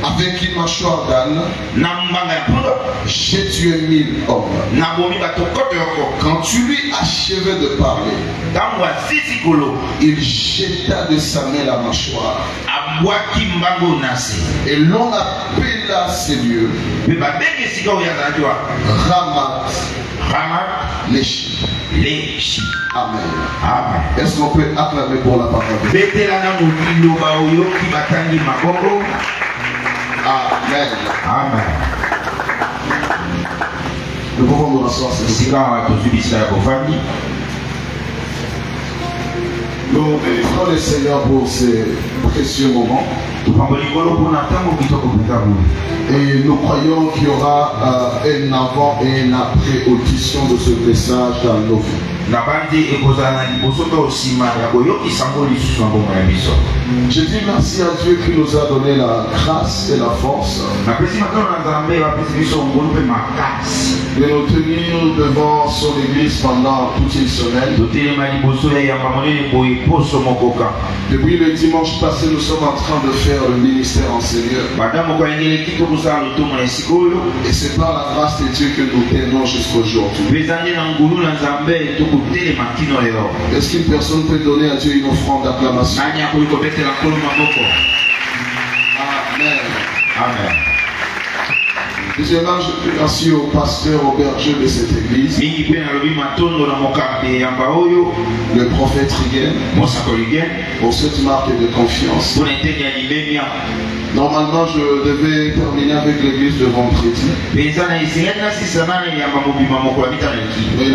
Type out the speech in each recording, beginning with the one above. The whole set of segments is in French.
Avec une mâchoire d'âne, j'ai tué 1000 hommes. Quand tu lui achevais de parler, il jeta de sa main la mâchoire. Et l'on appela ces lieux Ramat Lehi. Amen. Amen. Est-ce qu'on peut acclamer pour la parole de Dieu? Amen. Amen. Nous pouvons nous rasseoir. Nous bénissons le Seigneur pour ces précieux moments. Et nous croyons qu'il y aura un avant et un après audition de ce message dans nos vies. Je dis merci à Dieu qui nous a donné la grâce et la force de nous tenir devant son église pendant toute une semaine. Depuis le dimanche passé, nous sommes en train de faire le ministère en Seigneur. Et c'est par la grâce de Dieu que nous tenons jusqu'aujourd'hui. Est-ce qu'une personne peut donner à Dieu une offrande d'acclamation? Amen. Amen. Deuxièmement, je remercie au pasteur, au berger de cette église, le prophète Rigel, pour cette marque de confiance. Normalement, je devais terminer avec l'église de vendredi. Mais il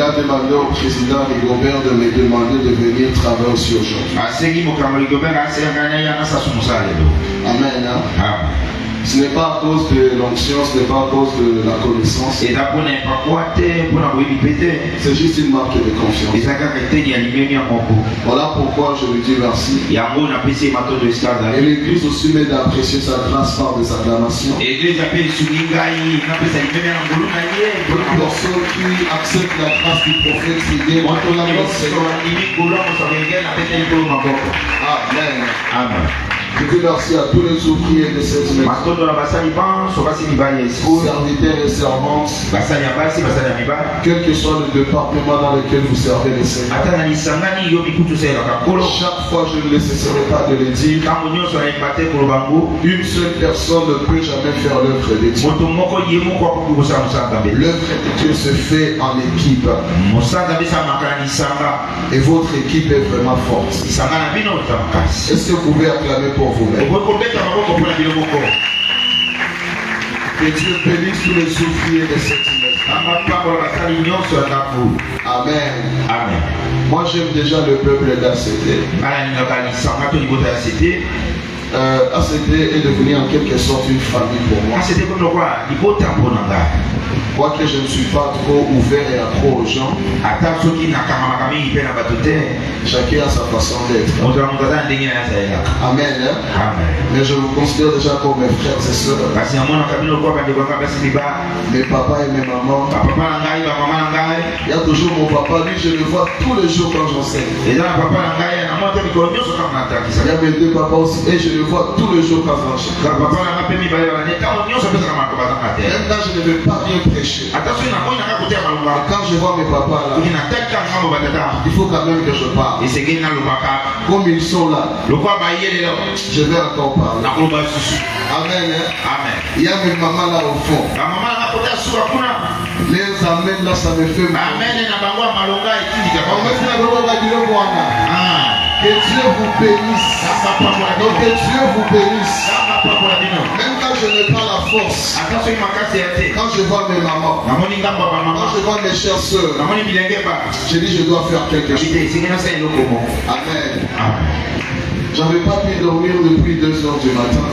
a demandé au président Rigobert de me demander de venir travailler aussi aujourd'hui. Amen. Hein? Ce n'est pas à cause de l'onction, ce n'est pas à cause de la connaissance. C'est juste une marque de confiance. Voilà pourquoi je lui dis merci. Et l'église aussi m'aide à apprécier sa grâce par des acclamations. Une personne qui accepte la grâce du prophète, c'est bien. Amen. Amen. Je dis merci à tous les ouvriers de cette maison, serviteurs et servantes, quel que soit le département dans lequel vous servez le Seigneur. Chaque fois, je ne cesserai pas de le dire, une seule personne ne peut jamais faire l'œuvre de Dieu. L'œuvre de Dieu se fait en équipe. Et votre équipe est vraiment forte. Est-ce que vous pouvez acclamer pour vous-même? Que Dieu bénisse tous les ouvriers de cette maison. Amen. Amen. Moi j'aime déjà le peuple d'ACT. ACT est devenu en quelque sorte une famille pour moi. Quoique je ne suis pas trop ouvert et accro aux gens, chacun a sa façon d'être. Amen. Amen. Mais je vous considère déjà comme mes frères et sœurs. Mes papas et mes mamans. Il y a toujours mon papa, lui je le vois tous les jours quand j'enseigne. Il y a mes deux papas aussi et je le vois tous les jours quand j'enseigne. Même quand je ne veux pas bien prêcher. Quand je vois mes papas là, il faut quand même que je parle. Comme ils sont là, je vais encore parler. Amen. Amen. Il y a mes mamans là au fond. Les amens là, ça me fait mal. Que Dieu vous bénisse. Donc que Dieu vous bénisse. Même quand je n'ai pas la force, quand je vois mes mamans, quand je vois mes chères soeurs, je dis je dois faire quelque chose. Amen. J'avais pas pu dormir depuis 2 heures du matin.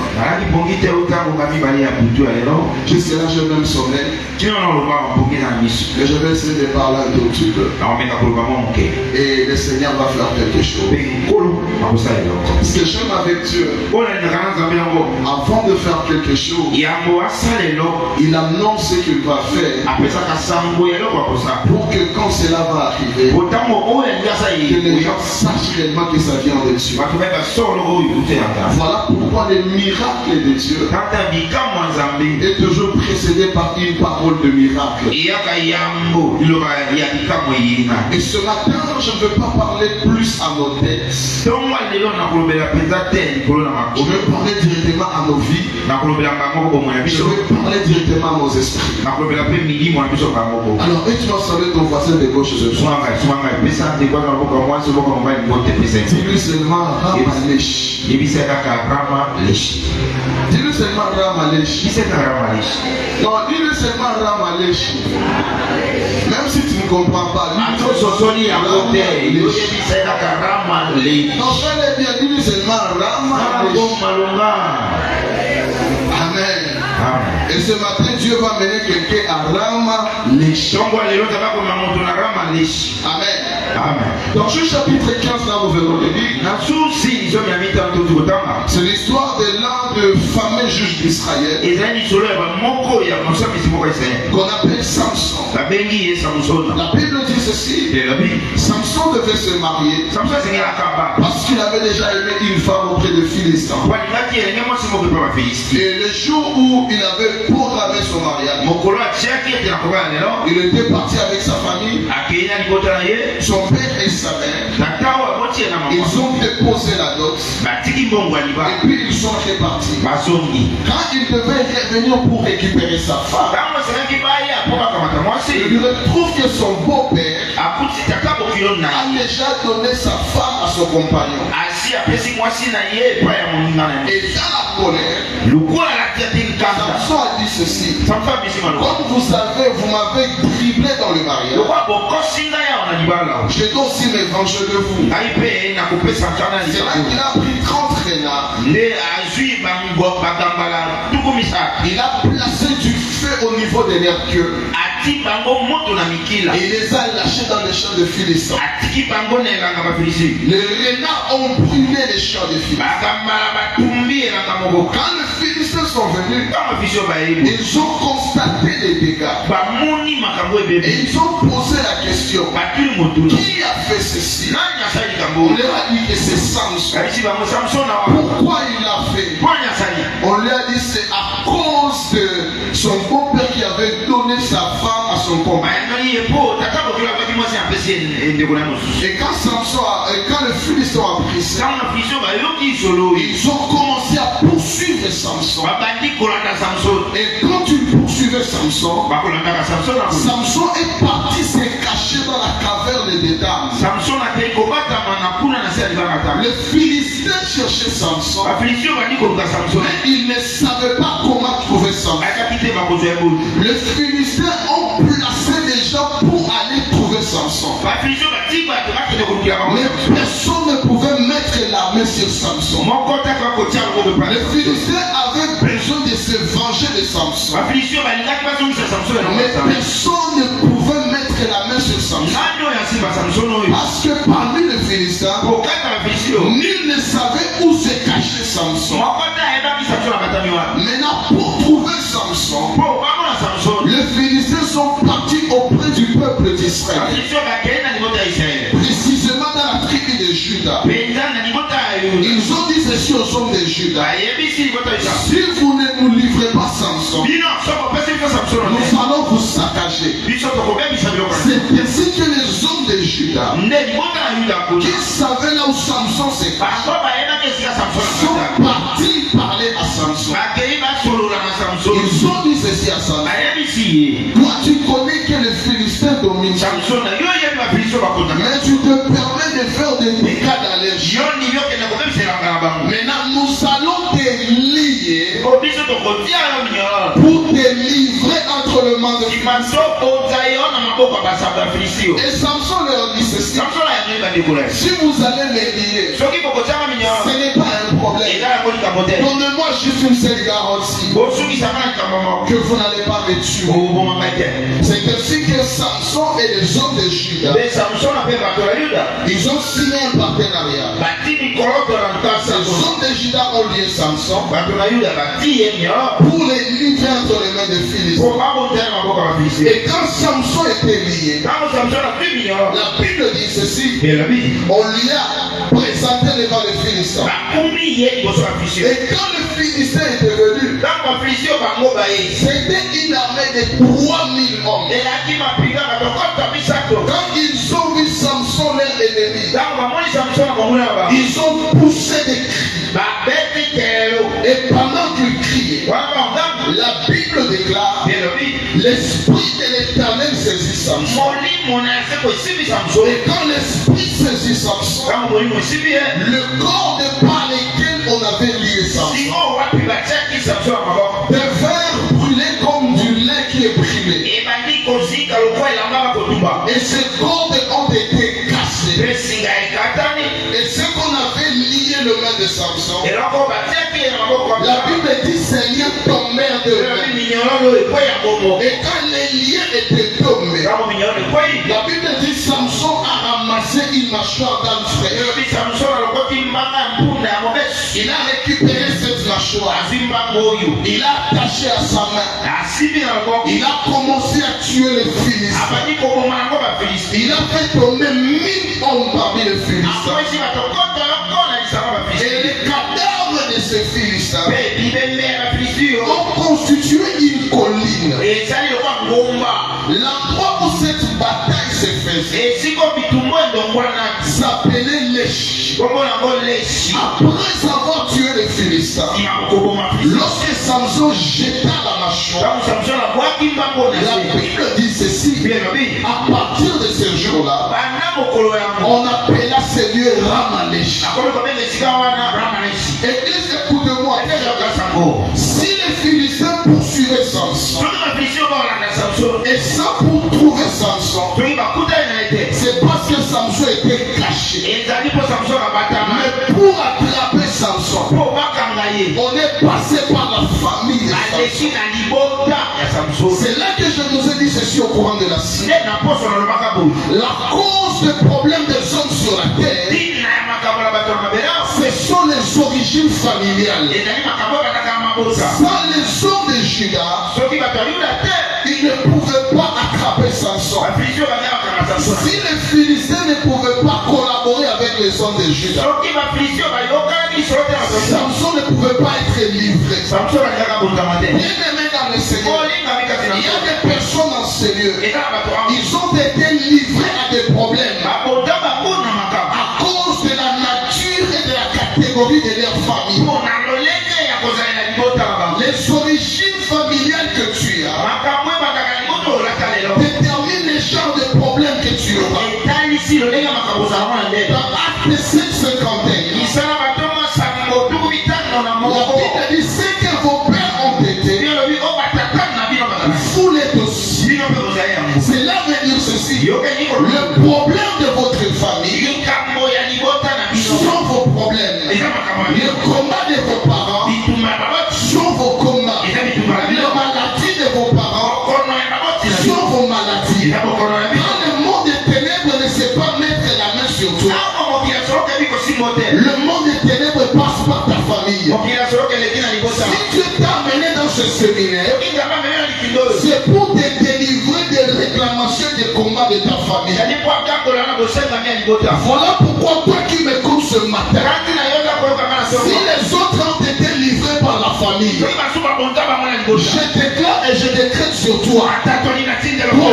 Jusqu'à là, j'ai même sommeil. Mais je vais essayer de parler un tout petit peu. Et le Seigneur va faire quelque chose. Ce que j'aime avec Dieu, avant de faire quelque chose, il annonce ce qu'il va faire pour que quand cela va arriver, que les gens sachent réellement que ça vient de Dieu. Voilà pourquoi les miracles de Dieu est toujours précédé par une parole de miracle. Et ce matin, je ne veux pas parler plus à nos têtes. Je veux parler directement à nos vies. Je veux parler directement à nos esprits. Alors, et tu vas saluer ton voisin de gauche ce soir. Dis-lui seulement Ramalech. Dis-lui seulement Ramalech. Non, dis-lui seulement Ramalech. Même si tu ne comprends pas, non, fais-le bien, dis-lui seulement Ramalech. Amen. Et ce matin, Dieu va mener quelqu'un à Ramalech. Amen. Amen. Dans Juge chapitre 15, là, nous venons de lire. C'est l'histoire de l'un de fameux juge d'Israël qu'on appelle Samson. La Bible dit ceci. Samson devait se marier parce qu'il avait déjà aimé une femme auprès de Philistins. Et le jour où il avait programmé son mariage, il était parti avec sa famille, son père et sa mère. Ils ont déposé la dot et puis ils sont repartis. Quand il devait revenir pour récupérer sa femme, il retrouve que son beau-père a déjà donné sa femme à son compagnon. Et dans la colère, Samson a dit ceci: comme vous m'avez dribblé dans le mariage, je dois aussi me venger de vous. C'est là qu'il a pris 30 renards. Il a placé du feu au niveau de leurs queues. Et il les a lâchés dans les champs de Philistins. Les renards ont brûlé les champs de Philistins. Quand les Philistins sont venus, ils ont constaté les dégâts. Et ils ont posé la question: qui a fait ceci? On leur a dit que c'est Samson. Pourquoi il l'a fait? On leur a dit c'est à cause de son beau-père qui avait donné sa femme à son compagnon. Et quand les Philistins ont appris ça, ils ont commencé à poursuivre Samson. Et quand ils poursuivaient Samson, Samson est parti se cacher dans la caverne des dames. Les Philistins cherchaient Samson, mais ils ne savaient pas comment trouver Samson. Les Philistins ont placé des gens pour aller trouver Samson, mais personne ne pouvait mettre la main sur Samson. Les Philistins avaient besoin de se venger de Samson, mais personne ne pouvait mettre la main sur Samson, parce que parmi les Philistins, nul ne savait où se cachait Samson. Maintenant, pour trouver Samson, les Philistins sont partis auprès du peuple d'Israël, précisément dans la tribu de Juda. Ils ont dit ceci aux hommes de Juda: si vous ne nous livrez pas Samson, nous allons vous saccager. C'est ainsi que les hommes de Juda, qui savaient là où Samson se cache, sont partis parler à Samson. Ils ont dit ceci à Samson: toi tu connais que les Philistins dominent, mais tu te permets de faire des dégâts dans les gens. Maintenant nous allons te lier pour te livrer entre le mains de Philistins. Et Samson leur dit ceci: si vous allez me lier, ce n'est pas un problème. Donnez-moi juste une seule garantie que vous n'allez pas me tuer. C'est ainsi que Samson et les hommes de Juda, ils ont signé un partenariat. Les hommes de Juda ont lié Samson pour les livrer entre les mains de Philistins. Et quand Samson était lié, la Bible dit ceci: on lui a présenté devant les Philistins. Et quand le Philistin est venu, c'était une armée de 3000 hommes. Quand ils ont vu Samson, leur ennemi, ils ont poussé des cris. Et pendant qu'ils criaient, la Bible déclare, l'Esprit de l'Éternel saisit Samson. Et quand l'Esprit saisit Samson, le corps par lequel on avait lié Samson devait brûler comme du lait qui est brûlé. Et ces cordes ont été cassées. Et ce qu'on avait lié le main de Samson, la Bible dit ces liens tombèrent de main. Et quand les liens étaient tombés, la Bible dit Samson a ramassé une mâchoire d'âne frais. Il a récupéré cette mâchoire. Il a attaché à sa main. Il a commencé à tuer les Philistins. Il a fait tomber 1000 hommes parmi les Philistins. Et les cadavres de ces Philistins ont constitué une colline. L'endroit où cette bataille se faisait s'appelait Lèche. Après avoir tué les Philistins, lorsque Samson jeta la mâchoire, la Bible dit ceci: à partir de ce jour-là, on appela ce lieu Ramalèche. Église, écoutez-moi. Si les Philistins poursuivaient Samson, et ça pour trouver Samson, c'est parce que Samson était caché. Mais pour attraper Samson, on est passé par la famille de Samson. C'est là que je nous ai dit ceci au courant de la Syrie. La cause des problèmes des hommes sur la terre, ce sont les origines familiales. Sans les hommes de Juda, ils ne pouvaient pas attraper Samson. Si les Philistins ne pouvaient pas collaborer avec les hommes de Juda, Samson ne pouvait pas être livré. Bien-aimé dans le Seigneur, il y a des personnes dans ce lieu, ils ont été livrés à des problèmes à cause de la nature et de la catégorie de leur famille. Les origines familiales que tu as déterminent les genres de problèmes que tu auras. Dans Acte 7:51, la Bible dit ce que vos pères ont été, vous l'êtes aussi. Cela veut dire ceci: le problème de votre famille sont vos problèmes. Le combat de vos parents sont vos combats. La maladie de vos parents sont vos maladies. Quand le monde des ténèbres ne sait pas mettre la main sur toi, le monde des ténèbres passe par ta famille. Si Dieu t'a amené dans ce séminaire, c'est pour te délivrer des réclamations et des combats de ta famille. Voilà pourquoi toi qui m'écoutes ce matin, si les autres ont été livrés par la famille, je déclare et je décrète sur toi, toi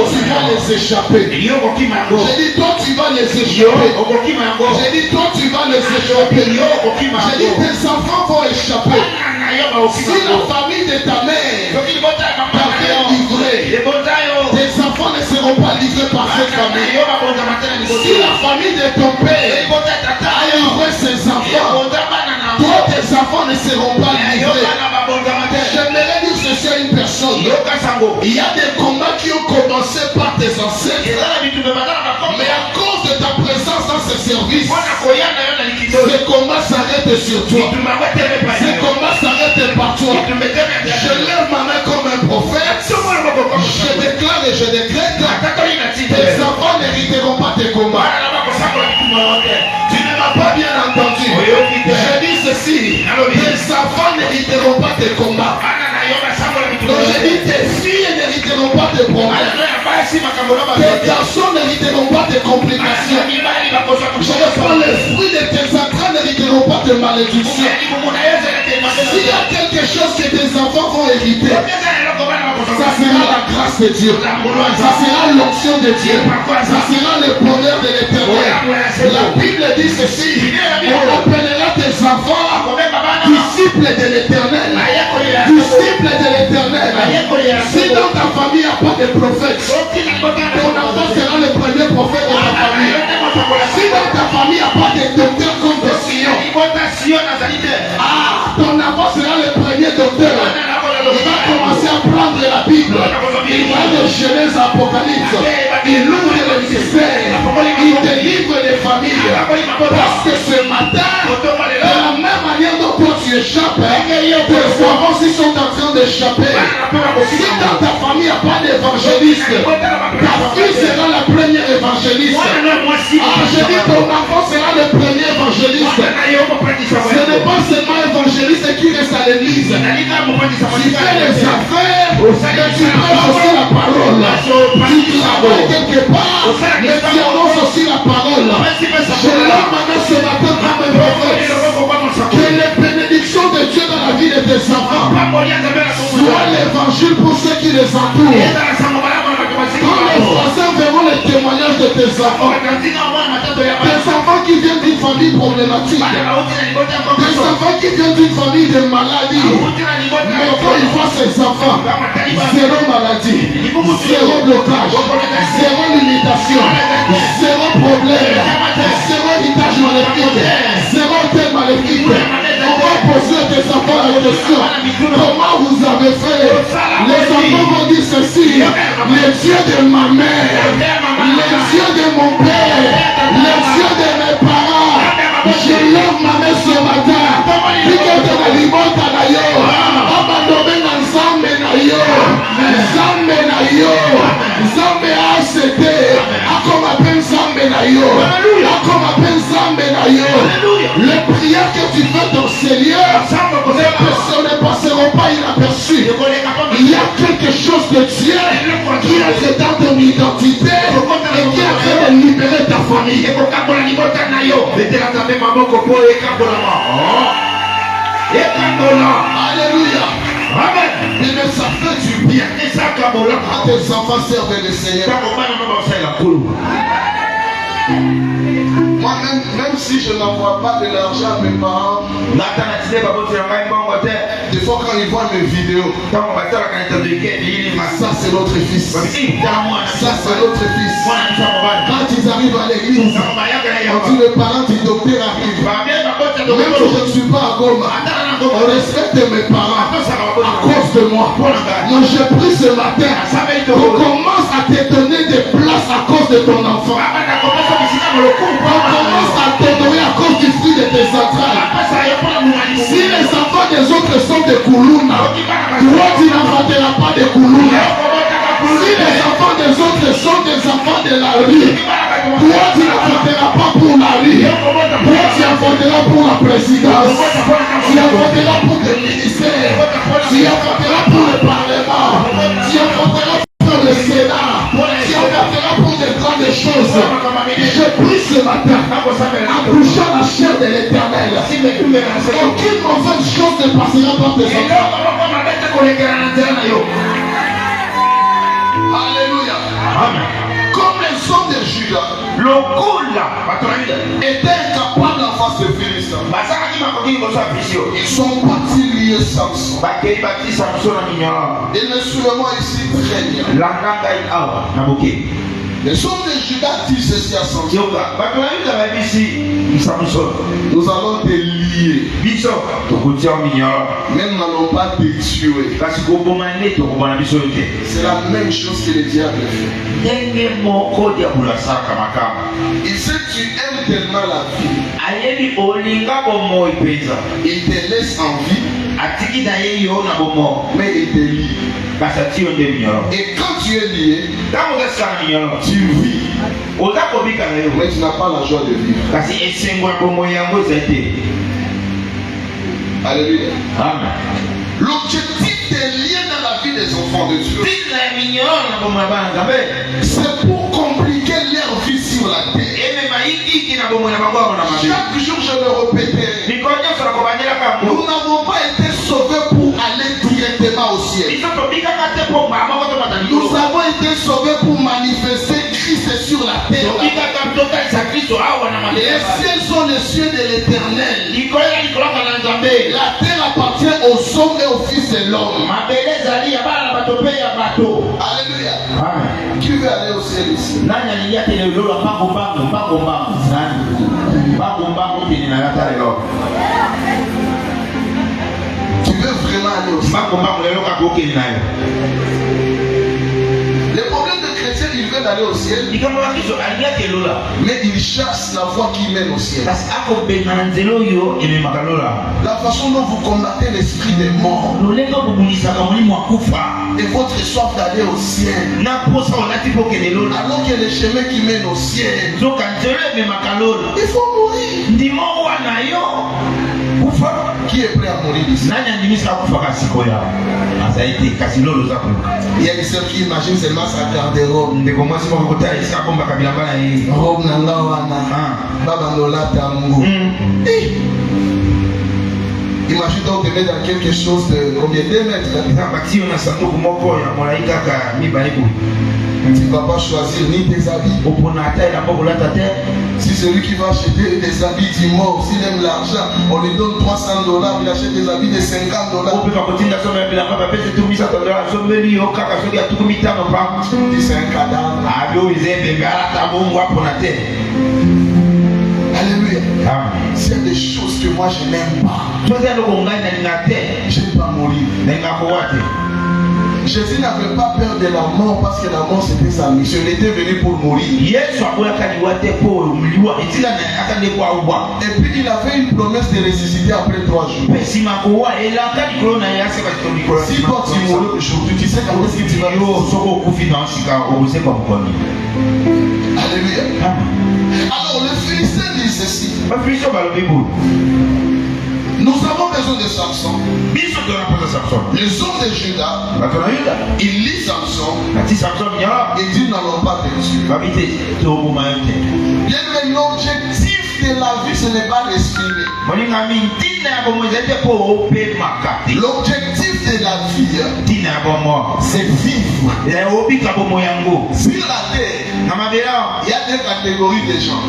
tu vas les échapper. Je dis toi tu vas les échapper. Je dis toi tu vas les échapper. Je dis tes enfants vont échapper. Si la famille de ta mère t'avait livré, tes enfants ne seront pas livrés par cette famille. Si la famille de ton père a livré ses enfants, toi tes enfants ne seront pas livrés. J'aimerais dire ceci à une personne: il y a des combats qui ont commencé par tes ancêtres, mais à cause de ta présence dans ce service, ces combats s'arrêtent sur toi. Ces combats s'arrêtent par toi. Je lève ma main comme un prophète. Je déclare et je décrète: tes enfants n'hériteront pas tes combats. Tu ne m'as pas bien entendu. Je dis ceci: tes enfants n'hériteront pas tes combats. Donc je dis tes filles n'hériteront n'hériteront pas de problèmes. Tes garçons n'hériteront pas de complications. Je reprends les fruits de tes entrailles n'hériteront pas de malédiction. S'il y a quelque chose que tes enfants vont hériter, ça sera la grâce de Dieu, ça sera l'onction de Dieu, ça sera le bonheur de l'Éternel. La Bible dit ceci: on appellera tes enfants disciples de l'Éternel. Disciples de l'Éternel. Si dans ta famille il n'y a pas de prophète, ton enfant sera le premier prophète de ta famille. Si dans ta famille il n'y a pas de docteur comme de Sion, ton enfant sera le premier docteur. Il va commencer à prendre la Bible. Il va de Genèse à Apocalypse. Il ouvre le mystère. Il délivre les familles. Parce que ce matin, de la même manière dont toi tu échappes, tes enfants aussi sont en train d'échapper. Si dans ta famille il n'y a pas d'évangéliste, ta fille sera la première évangéliste. Je dis ton enfant sera le premier évangéliste. Ce n'est pas seulement évangéliste qui reste à l'église. Tu fais les affaires, mais tu prêches aussi la parole. Tu travailles quelque part, mais tu annonces aussi la parole. Je l'homme maintenant ce matin comme un prophète. Que les bénédictions de Dieu dans la vie de tes enfants soient l'évangile pour ceux qui les entourent. Quand les voisins verront les témoignages de tes enfants qui viennent d'une famille problématique, des enfants qui viennent d'une famille de maladie, mais quand ils voient ces enfants, zéro maladie, zéro blocage, zéro limitation, zéro problème, zéro héritage maléfique, zéro thème maléfique. On va poser à tes enfants la question: comment vous avez fait? Les enfants vont dire ceci: les dieux de ma mère, les dieux de mon père, les dieux de mes parents. Je lève ma main ce matin. Piquez la limite à la yo. Abandonnez dans Zambé na yo. Zambé na yo. Zambé a cédé. Comme appelle Zambé na yo. Comme appelle Zambé na yo. Les prières que tu fais dans ces lieux, les personnes ne passeront pas inaperçues. Il y a quelque chose de Dieu qui est dans ton identité et qui est en train de libérer ta famille. Alléluia. Amen. Mais ça fait du bien. À tes enfants servent le Seigneur. Moi, même si je n'envoie pas de l'argent à mes parents, des fois quand ils voient mes vidéos, ça c'est notre fils. Ça c'est notre fils. Quand ils arrivent à l'église, on dit le parent du docteur arrive. Même si je ne suis pas à Goma, on respecte mes parents à cause de moi. Moi je prie ce matin, on commence à te donner des places à cause de ton enfant. On commence à t'honorer à cause du fruit de tes entrailles. Si les enfants des autres sont des Koulouna, toi tu n'inventeras pas des Koulouna. Si les enfants des autres sont des enfants de la rue, toi tu n'inventeras pas pour la rue. Toi tu inventeras pour la présidence. Tu inventeras pour le ministère. Tu inventeras pour le parlement. Tu inventeras pour le Sénat. Tu inventeras pour de grandes choses. Je prie ce matin, accouchant la chair de l'Éternel. Aucune mauvaise chose ne passera par tes enfants. Alléluia. Amen. Comme les hommes de Juda étaient incapables en face de Philistin, ils sont partis lier Samson. Et le soulèvement ici très bien. Les hommes de Juda disent ceci à Samson: nous allons te lier, mais nous n'allons pas te tuer. C'est la même chose que le diable fait. Il sait que tu aimes tellement la vie, il te laisse en vie, mais il te lie. Et quand tu es lié, tu vis, mais tu n'as pas la joie de vivre. Alléluia. Amen. L'objectif des liens dans la vie des enfants enfants de Dieu. C'est pour compliquer leur vie sur la terre. Chaque jour je le répétais, nous n'avons pas été sauvés pour aller directement au ciel. Nous avons été sauvés pour manifester Christ sur la terre. Les ciels sont les cieux de l'Éternel. La terre appartient aux hommes et aux fils de l'homme. Alléluia. Qui veut aller au ciel ici? Tu veux vraiment aller au ciel? Le problème de chrétien, ils veulent aller au ciel, mais ils chassent la voie qui mène au ciel. La façon dont vous combattez l'esprit des morts et votre soif d'aller au ciel, alors que le chemin qui mène au ciel, il faut mourir. Qui est prêt à mourir ici? Il y a des sœurs qui imaginent seulement sa garde-robe. Robe nanga wana baba nolata mungu. Imagine donc te mettre dans quelque chose de combien? 2 mètres. Tu ne vas pas choisir ni tes habits. Si celui qui va acheter des habits d'immobilier, s'il aime l'argent, on lui donne $300, il achète des habits de $50. C'est un cadavre. Alléluia. S'il y a des choses que moi je n'aime pas, je ne vais pas mourir. Jésus n'avait pas peur de la mort parce que la mort c'était sa mission. Il était venu pour mourir. Et puis il avait une promesse de ressusciter après 3 jours. Si toi tu mourais aujourd'hui, tu sais quand est-ce que tu vas mourir. Alléluia. Alors le Philistin dit ceci. Nous avons besoin de Samson. Les hommes de Juda, ils lisent Samson et disent nous n'allons pas de Dieu. Bien, mais l'objectif de la vie, ce n'est pas respirer. L'objectif de la vie, c'est vivre. Sur la terre, il y a 2 catégories de gens.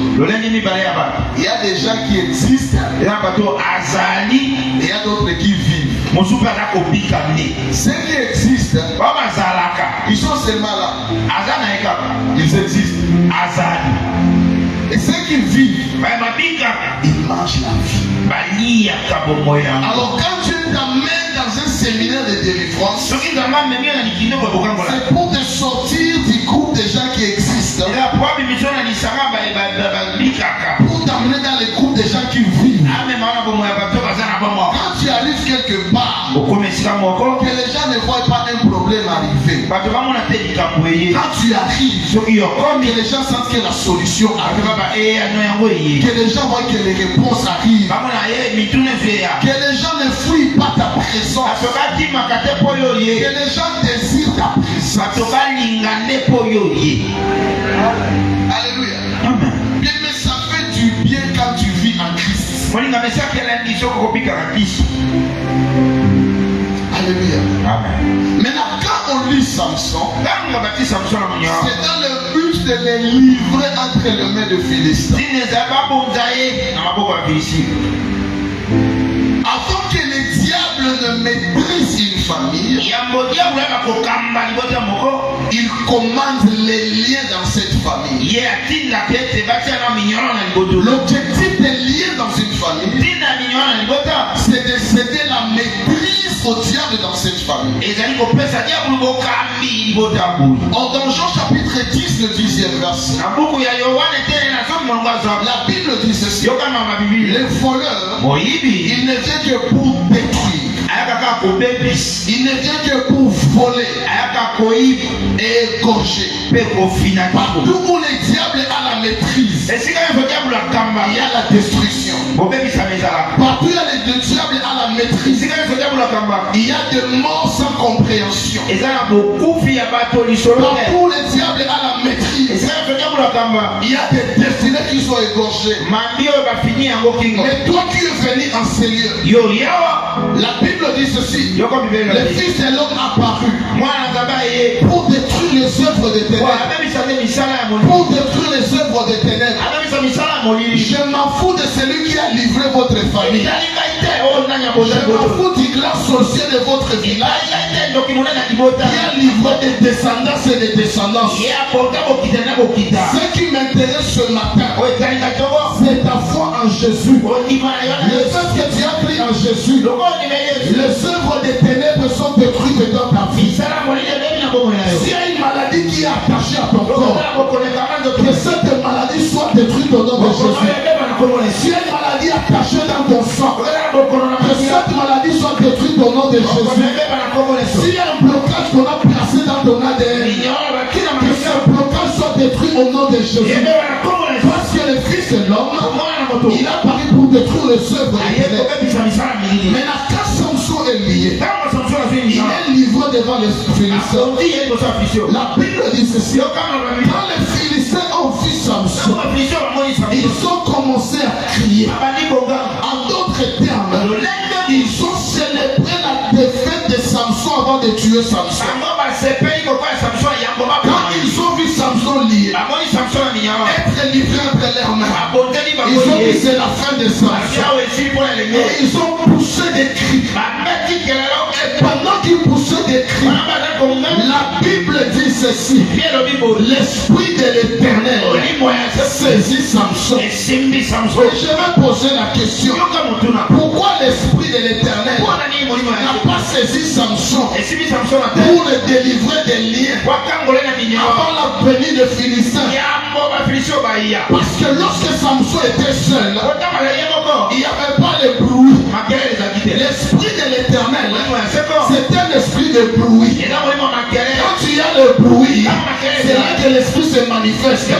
Il y a des gens qui existent et il y a d'autres qui vivent. Ceux qui existent, ils sont seulement là. Ils existent. Et ceux qui vivent, ils mangent la vie. Alors quand Dieu t'amène dans un séminaire de délivrance, c'est pour te sortir du groupe des gens qui existent, pour t'amener dans le groupe des gens qui vivent. Quand tu arrives quelque part, que les gens ne voient pas un problème arriver, quand tu arrives, que les gens sentent que la solution arrive, que les gens voient que les réponses arrivent, que les gens ne fuient pas ta présence, que les gens désirent ta présence. Alléluia. Bien, mais ça fait du bien quand tu vis en Christ. Alléluia. Amen. Maintenant, quand on lit Samson, c'est dans le but de les livrer entre les mains de Philistins. Avant que le diable ne maîtrise une famille, il commande les liens dans cette famille. L'objectif des liens dans une famille, c'est de céder la maîtrise au diable dans cette famille. Dans Jean chapitre 10, le 10e verset, la Bible dit ceci: les voleurs, il ne vient que pour détruire. Il ne vient que pour voler et égorger. Partout où le diable a la la maîtrise, il y a la destruction. Partout il y a le diable à la maîtrise, il y a des morts sans compréhension. Partout le diable à la maîtrise, il y a des destinées qui sont égorgées. Mais toi qui es venu en ces lieux, la Bible dit ceci: le Fils de l'homme apparu pour détruire les œuvres des ténèbres. Pour détruire les œuvres des ténèbres. Je m'en fous de celui qui a livré votre famille. Je m'en fous du grand sorcier de votre village qui a livré des descendances et des descendances. Ce qui m'intéresse ce matin, c'est ta foi en Jésus. Le fait que tu as pris en Jésus, les œuvres des ténèbres sont détruites dans ta vie. S'il y a une maladie qui est attachée à ton corps, que cette maladie soit détruite au nom de Jésus. S'il y a une maladie attachée dans ton sang, que cette maladie soit détruite au nom de Jésus. S'il y a un blocage qu'on a placé dans ton ADN, que ce blocage soit détruit au nom de Jésus. Parce que le Fils de l'homme, il a paru pour détruire les œuvres des ténèbres. Maintenant, quand Samson est lié, il est livré devant les Philistins. La Bible dit ceci: quand les Philistins ont vu Samson, ils ont commencé à crier. En d'autres termes, ils ont célébré la défaite de Samson avant de tuer Samson. Quand ils ont vu Samson lié, être livré entre leurs mains, ils ont dit c'est la fin de Samson. Et ils ont poussé des cris. Et pendant qu'ils poussaient des cris, la Bible dit ceci: l'esprit de l'Éternel saisit Samson. Et je vais poser la question: pourquoi l'esprit de l'Éternel n'a pas saisi Samson pour le délivrer des liens avant la venue de Philistins? Parce que lorsque Samson était seul, il n'y avait pas le bruit. L'esprit de l'Éternel, c'est un esprit de bruit. Quand il y a le bruit, c'est là que l'esprit se manifeste.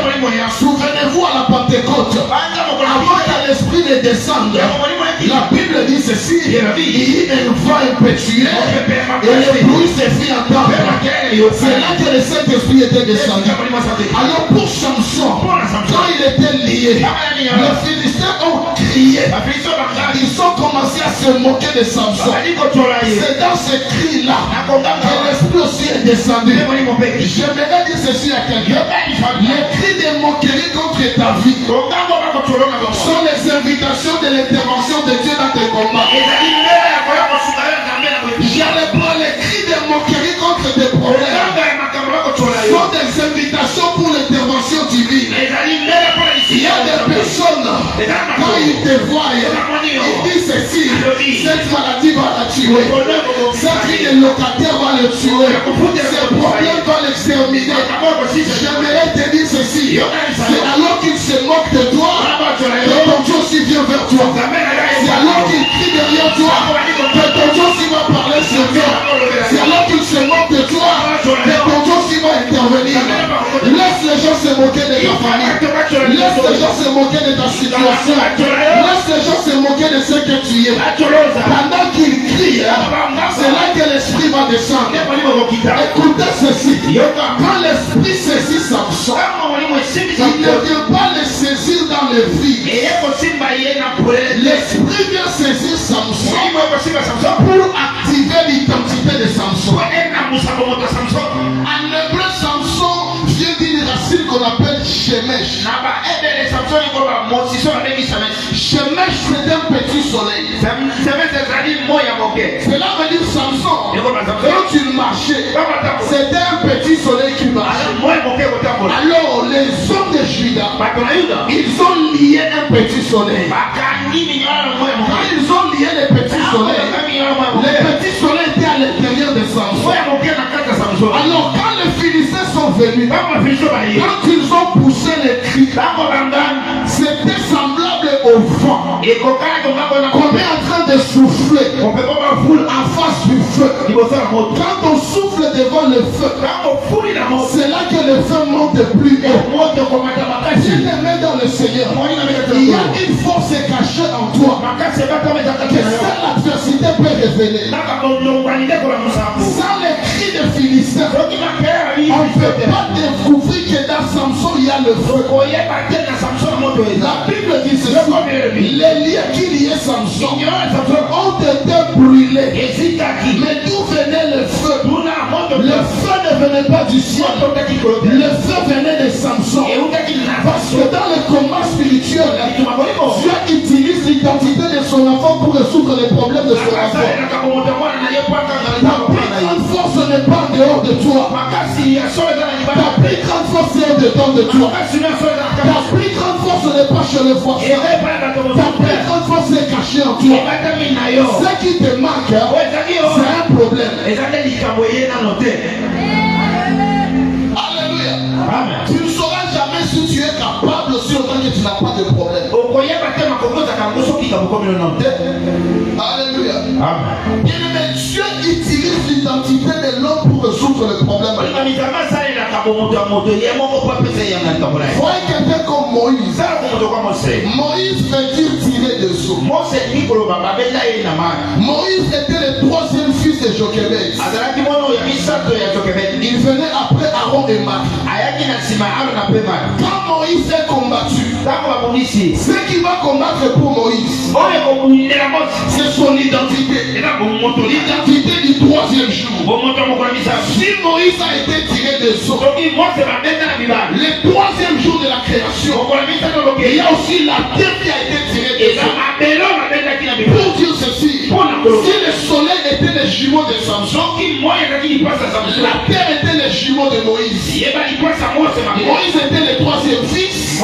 Souvenez-vous à la Pentecôte, avant que l'esprit ne descende, la Bible dit ceci: il y a un vent impétueux et le bruit se fit entendre. C'est là que le Saint-Esprit était descendu. Alors pour Samson, quand il était lié, les Philistins ont crié. Ils ont commencé à se moquer de Samson. C'est dans ce cri-là que l'esprit aussi est descendu. J'aimerais dire ceci à quelqu'un: les cris de moquerie contre ta vie sont les invitations de l'intervention de Dieu dans tes combats. J'allais prendre les cris de moquerie contre tes problèmes sont des invitations pour l'intervention divine. Il y a des personnes, quand ils te voient, ils disent ceci: cette maladie va la tuer, cette vie de locataire va le tuer, ce problème va l'exterminer. J'aimerais te dire ceci: c'est alors qu'ils se moquent de toi que ton Dieu aussi vient vers toi. C'est alors qu'ils crient derrière toi que ton Dieu aussi va parler sur toi. C'est alors qu'ils se moquent de toi que ton Dieu aussi va intervenir. Laisse les gens se moquer de ta famille. Laisse les gens se moquer de ta situation. Laisse les gens se moquer de ce que tu es. Pendant qu'ils crient, c'est là que l'esprit va descendre. Écoutez ceci: quand l'esprit saisit Samson, il ne vient pas le saisir dans le vide. L'esprit vient saisir Samson pour activer l'identité de Samson. En hébreu, Samson vient d'une racine qu'on appelle Shemesh. Shemesh, c'est un petit soleil. Cela veut dire Samson, quand tu marchais, c'était un petit soleil qui marchait. Alors les hommes de Juda, ils ont lié un petit soleil. Quand ils ont lié le petit soleil, le petit soleil était à l'intérieur de Samson. Alors quand les Philistins sont venus, quand ils ont poussé les cris, c'était semblable au vent qu'on est en train de souffler en face du feu. feu. Quand on souffle devant le feu, c'est là que le feu monte plus haut. Bien-aimé dans le Seigneur, il y a une force cachée en toi que seule l'adversité peut révéler. Sans les cris des Philistins, on ne peut pas découvrir que dans Samson il y a le feu. La Bible dit ceci: les liens qui liaient Samson ont été brûlés. Mais d'où venait le feu? Le feu ne venait pas du ciel. Le feu venait de Samson. Parce que dans le combat spirituel, Dieu utilise l'identité de son enfant pour résoudre les problèmes de son enfant. Ta plus grande force n'est pas en dehors de toi. Ta plus grande force est en dedans de toi. Ta plus grande force n'est pas chez le voisin. Ta plus grande force est cachée en toi. Ce qui te manque, c'est un problème. Alléluia. Amen. Tu ne sauras jamais si tu es capable si autant que tu n'as pas de problème. Alléluia. Amen. Bien-aimé, Dieu utilise l'identité de l'homme pour résoudre le problème. Voyez quelqu'un comme Moïse. Moïse veut dire tirer dessous. Moïse était le troisième fils de Jochebed. Il venait après Aaron et Marc. Quand Moïse est combattu, ce qui va combattre pour Moïse, c'est son identité. L'identité du troisième jour. Si Moïse a été tiré dessous, le troisième jour de la création, il y a aussi la terre qui a été tirée dessous. Pour dire ceci, si le soleil était le jumeau de Samson, la terre était le jumeau de Moïse. Moïse était le troisième fils.